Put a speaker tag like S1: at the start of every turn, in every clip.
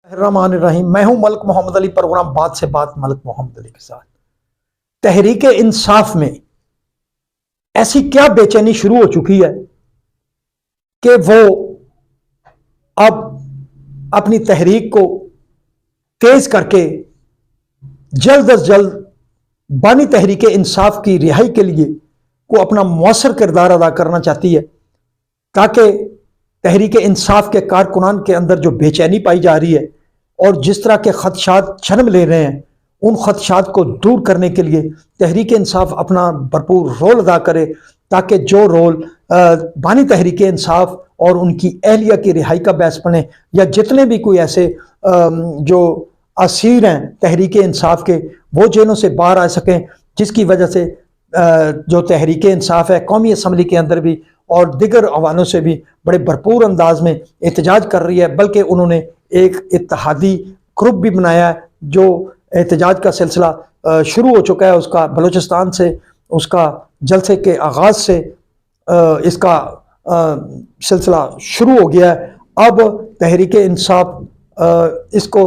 S1: الرحمن الرحیم، میں ہوں ملک محمد علی، پروگرام بات سے بات ملک محمد علی کے ساتھ۔ تحریک انصاف میں ایسی کیا بے چینی شروع ہو چکی ہے کہ وہ اب اپنی تحریک کو تیز کر کے جلد از جلد بانی تحریک انصاف کی رہائی کے لیے کو اپنا مؤثر کردار ادا کرنا چاہتی ہے، تاکہ تحریک انصاف کے کارکنان کے اندر جو بے چینی پائی جا رہی ہے اور جس طرح کے خدشات جنم لے رہے ہیں، ان خدشات کو دور کرنے کے لیے تحریک انصاف اپنا بھرپور رول ادا کرے، تاکہ جو رول بانی تحریک انصاف اور ان کی اہلیہ کی رہائی کا باعث بنے، یا جتنے بھی کوئی ایسے جو اسیر ہیں تحریک انصاف کے، وہ جیلوں سے باہر آ سکیں، جس کی وجہ سے جو تحریک انصاف ہے قومی اسمبلی کے اندر بھی اور دیگر حوالوں سے بھی بڑے بھرپور انداز میں احتجاج کر رہی ہے، بلکہ انہوں نے ایک اتحادی گروپ بھی بنایا ہے جو احتجاج کا سلسلہ شروع ہو چکا ہے، اس کا بلوچستان سے، اس کا جلسے کے آغاز سے اس کا سلسلہ شروع ہو گیا ہے۔ اب تحریک انصاف اس کو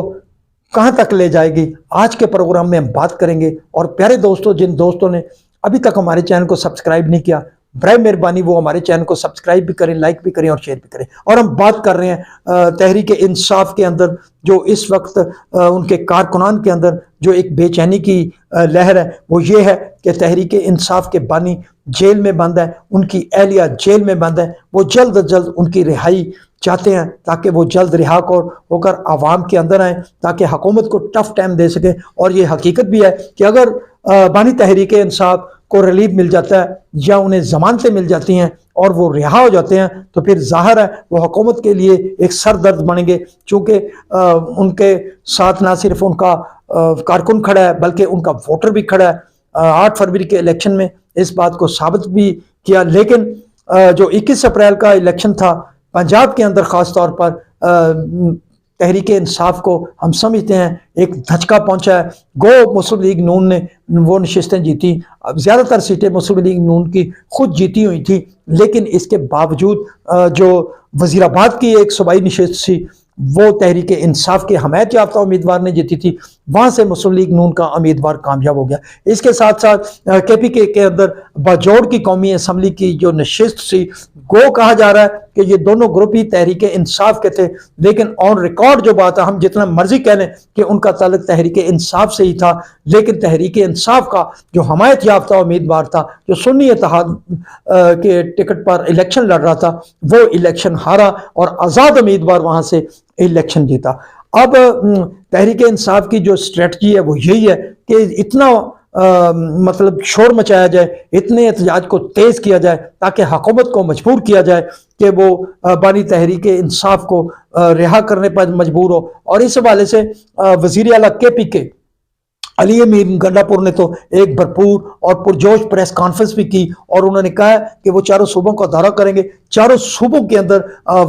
S1: کہاں تک لے جائے گی، آج کے پروگرام میں ہم بات کریں گے۔ اور پیارے دوستوں، جن دوستوں نے ابھی تک ہمارے چینل کو سبسکرائب نہیں کیا، برائے مہربانی وہ ہمارے چینل کو سبسکرائب بھی کریں، لائک بھی کریں اور شیئر بھی کریں۔ اور ہم بات کر رہے ہیں تحریک انصاف کے اندر جو اس وقت ان کے کارکنان کے اندر جو ایک بے چینی کی لہر ہے، وہ یہ ہے کہ تحریک انصاف کے بانی جیل میں بند ہیں، ان کی اہلیہ جیل میں بند ہیں، وہ جلد از جلد ان کی رہائی چاہتے ہیں، تاکہ وہ جلد رہا ہو کر عوام کے اندر آئیں، تاکہ حکومت کو ٹف ٹائم دے سکیں۔ اور یہ حقیقت بھی ہے کہ اگر بانی تحریک انصاف کو ریلیف مل جاتا ہے یا انہیں ضمانتیں مل جاتی ہیں اور وہ رہا ہو جاتے ہیں، تو پھر ظاہر ہے وہ حکومت کے لیے ایک سر درد بنیں گے، چونکہ ان کے ساتھ نہ صرف ان کا کارکن کھڑا ہے بلکہ ان کا ووٹر بھی کھڑا ہے۔ 8 فروری کے الیکشن میں اس بات کو ثابت بھی کیا، لیکن جو 21 اپریل کا الیکشن تھا پنجاب کے اندر، خاص طور پر تحریک انصاف کو ہم سمجھتے ہیں ایک دھچکا پہنچا ہے۔ گو مسلم لیگ نون نے وہ نشستیں جیتی، زیادہ تر سیٹیں مسلم لیگ نون کی خود جیتی ہوئی تھی، لیکن اس کے باوجود جو وزیر آباد کی ایک صوبائی نشست تھی وہ تحریک انصاف کے حمایت یافتہ امیدوار نے جیتی تھی، وہاں سے مسلم لیگ نون کا امیدوار کامیاب ہو گیا۔ اس کے ساتھ ساتھ کے پی کے اندر باجوڑ کی قومی اسمبلی کی جو نشست تھی، گو کہا جا رہا ہے کہ یہ دونوں گروپ ہی تحریک انصاف کے تھے، لیکن آن ریکارڈ جو بات ہے، ہم جتنا مرضی کہہ لیں کہ ان کا تعلق تحریک انصاف سے ہی تھا، لیکن تحریک انصاف کا جو حمایت یافتہ امیدوار تھا، جو سنی اتحاد کے ٹکٹ پر الیکشن لڑ رہا تھا، وہ الیکشن ہارا اور آزاد امیدوار وہاں سے الیکشن جیتا۔ اب تحریک انصاف کی جو اسٹریٹجی ہے وہ یہی ہے کہ اتنا مطلب شور مچایا جائے، اتنے احتجاج کو تیز کیا جائے تاکہ حکومت کو مجبور کیا جائے کہ وہ بانی تحریک انصاف کو رہا کرنے پر مجبور ہو۔ اور اس حوالے سے وزیر اعلیٰ کے پی کے علی امیر گنڈا پور نے تو ایک بھرپور اور پرجوش پریس کانفرنس بھی کی، اور انہوں نے کہا کہ وہ چاروں صوبوں کا دورہ کریں گے، چاروں صوبوں کے اندر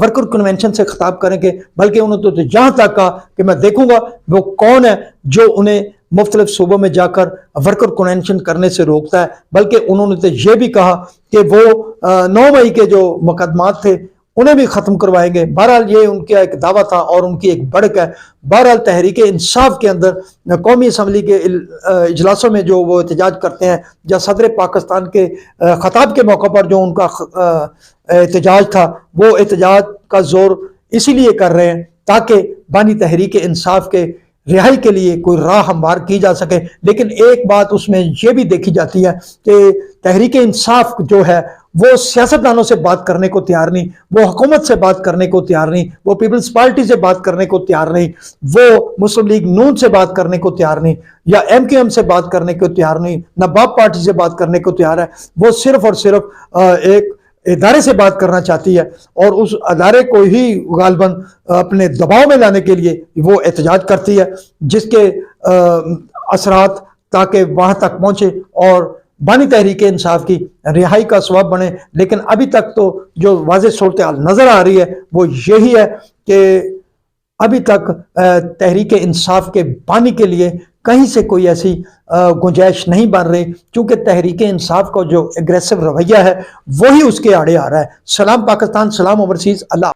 S1: ورکر کنونشن سے خطاب کریں گے، بلکہ انہوں نے تو یہاں تک کہا کہ میں دیکھوں گا وہ کون ہے جو انہیں مختلف صوبوں میں جا کر ورکر کنونشن کرنے سے روکتا ہے، بلکہ انہوں نے تو یہ بھی کہا کہ وہ 9 مئی کے جو مقدمات تھے انہیں بھی ختم کروائیں گے۔ بہرحال یہ ان کا ایک دعویٰ تھا اور ان کی ایک بڑک ہے۔ بہرحال تحریک انصاف کے اندر قومی اسمبلی کے اجلاسوں میں جو وہ احتجاج کرتے ہیں، یا صدر پاکستان کے خطاب کے موقع پر جو ان کا احتجاج تھا، وہ احتجاج کا زور اسی لیے کر رہے ہیں تاکہ بانی تحریک انصاف کے رہائی کے لیے کوئی راہ ہموار کی جا سکے۔ لیکن ایک بات اس میں یہ بھی دیکھی جاتی ہے کہ تحریک انصاف جو ہے وہ سیاستدانوں سے بات کرنے کو تیار نہیں، وہ حکومت سے بات کرنے کو تیار نہیں، وہ پیپلز پارٹی سے بات کرنے کو تیار نہیں، وہ مسلم لیگ نون سے بات کرنے کو تیار نہیں، یا ایم کیو ایم سے بات کرنے کو تیار نہیں، نہ باپ پارٹی سے بات کرنے کو تیار ہے۔ وہ صرف اور صرف ایک ادارے سے بات کرنا چاہتی ہے، اور اس ادارے کو ہی غالباً اپنے دباؤ میں لانے کے لیے وہ احتجاج کرتی ہے، جس کے اثرات تاکہ وہاں تک پہنچے اور بانی تحریک انصاف کی رہائی کا سبب بنے۔ لیکن ابھی تک تو جو واضح صورتحال نظر آ رہی ہے وہ یہی ہے کہ ابھی تک تحریک انصاف کے بانی کے لیے کہیں سے کوئی ایسی گنجائش نہیں بن رہی، چونکہ تحریک انصاف کا جو اگریسو رویہ ہے وہی اس کے آڑے آ رہا ہے۔ سلام پاکستان، سلام اوورسیز، اللہ